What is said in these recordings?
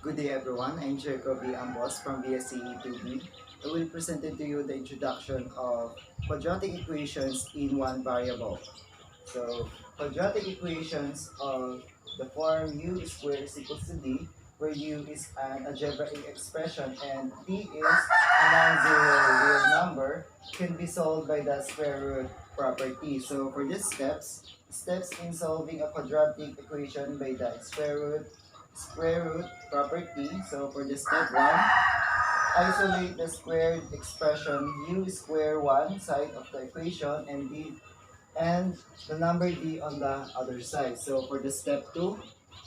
Good day everyone, I'm Jacob B. Ambos from BSCE2B. I will present to you the introduction of quadratic equations in one variable. So, quadratic equations of the form u squared is equals to d, where u is an algebraic expression and d is a non-zero real number, can be solved by the square root property. So, for these steps in solving a quadratic equation by the square root property. So, for the step 1, isolate the squared expression u square one side of the equation and the number d on the other side. So for the step 2,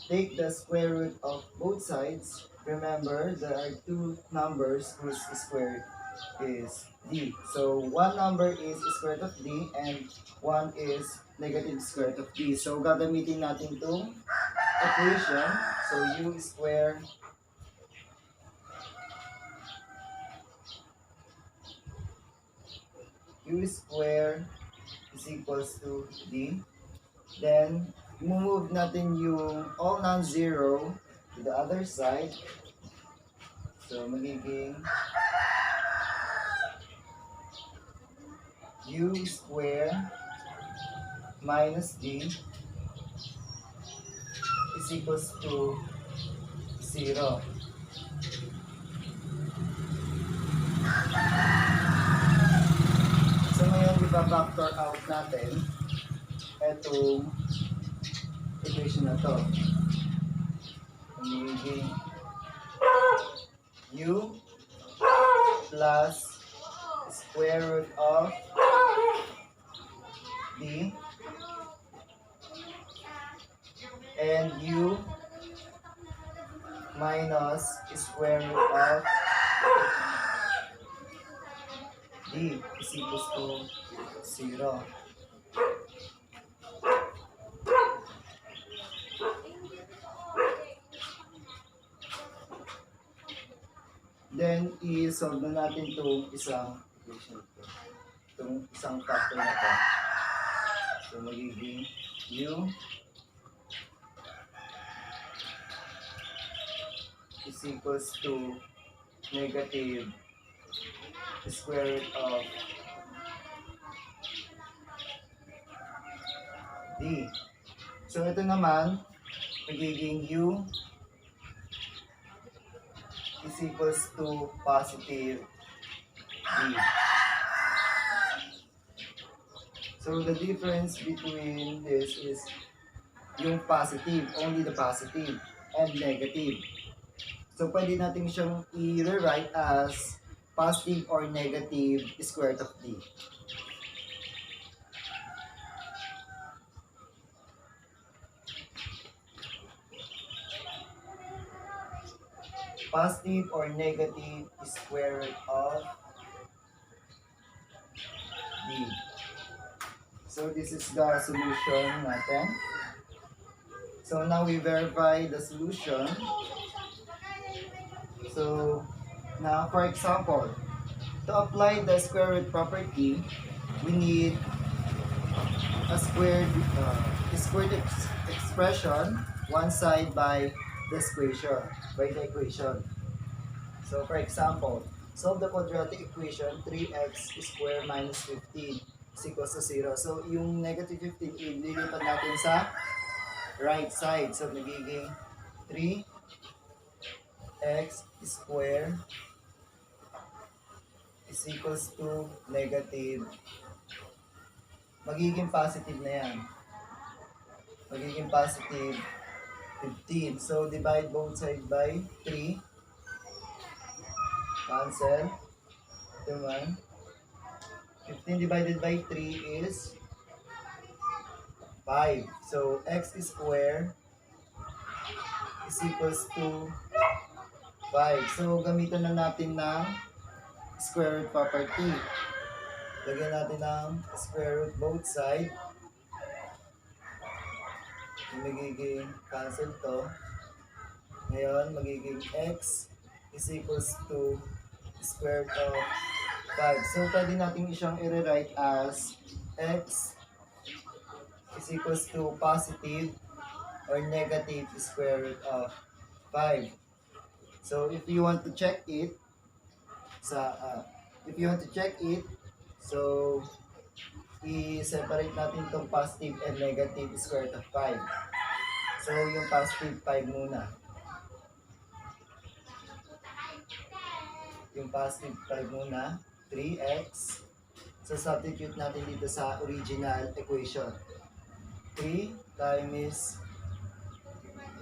take the square root of both sides. Remember, there are two numbers whose square is d. So one number is square root of d and one is negative square root of d. So gagamitin natin itong equation. So u square is equals to d. Then, move natin yung all non-zero to the other side. So, magiging u square minus d is equals to 0. So, ngayon, iba-factor out natin itong equation na to. Magiging u plus square root of d and u minus square root of d is equals to 0. Then, i-solve na natin itong isang equation ito. Itong isang factor na ito. So, magiging u is equals to negative square root of d. So, ito naman, magiging u is equals to positive d. So, the difference between this is yung positive, only the positive, and negative. So, pwede natin siyang i-rewrite as positive or negative square root of d. Positive or negative square root of d. So, this is the solution natin. So, now we verify the solution. So, now for example, to apply the square root property, we need a squared expression one side by the equation. So for example, solve the quadratic equation 3x squared minus 15 is equals to 0. So yung negative 15 ililipat natin sa right side. So magiging 3x squared is equals to negative. Magiging positive na yan. Magiging positive 15. So, divide both sides by 3. Cancel. Ito naman. 15 divided by 3 is 5. So, x squared is equals to 5. So, gamitan na natin ng square root property. Lagyan natin ng square root both side. Magiging cancel to. Ngayon, magiging x is equals to square root of 5. So, pwede natin siyang i-rewrite as x is equals to positive or negative square root of 5. So if you want to check it, sa if you want to check it, so i-separate natin itong positive and negative square root of 5. So yung positive 5 muna. Yung positive 5 muna, 3x. So substitute natin dito sa original equation. 3 times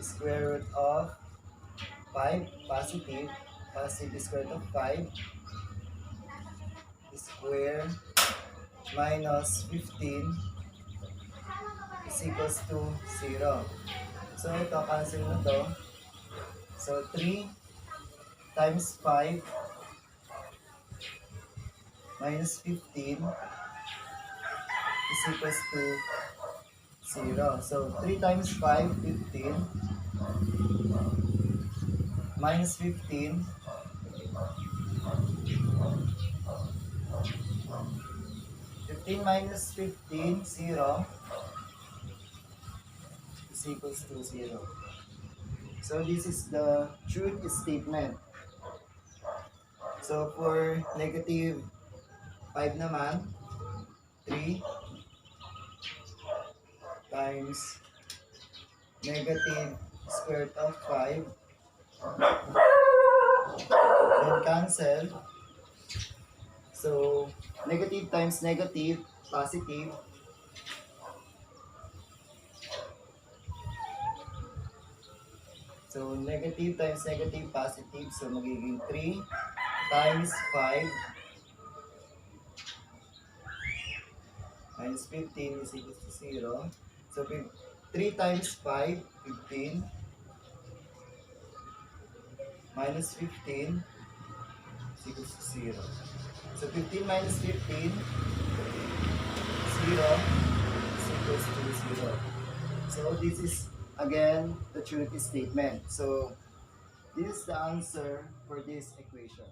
square root of 5, positive square root of 5, square minus 15 is equals to 0. So ito, cancel na to. So 3 times 5 minus 15 is equals to 0. So 3 times 5, 15, minus 15, 15 minus 15, 0, is equals to 0. So this is the truth statement. So for negative 5 naman, 3 times negative square root of 5, then cancel. So negative times negative, positive. So negative times negative, positive. So magiging 3 times 5 minus 15 is equals to 0. So 3 times 5, 15, minus 15 is equals to 0. So 15 minus 15, 0 is equals to 0. So this is again the truth statement. So this is the answer for this equation.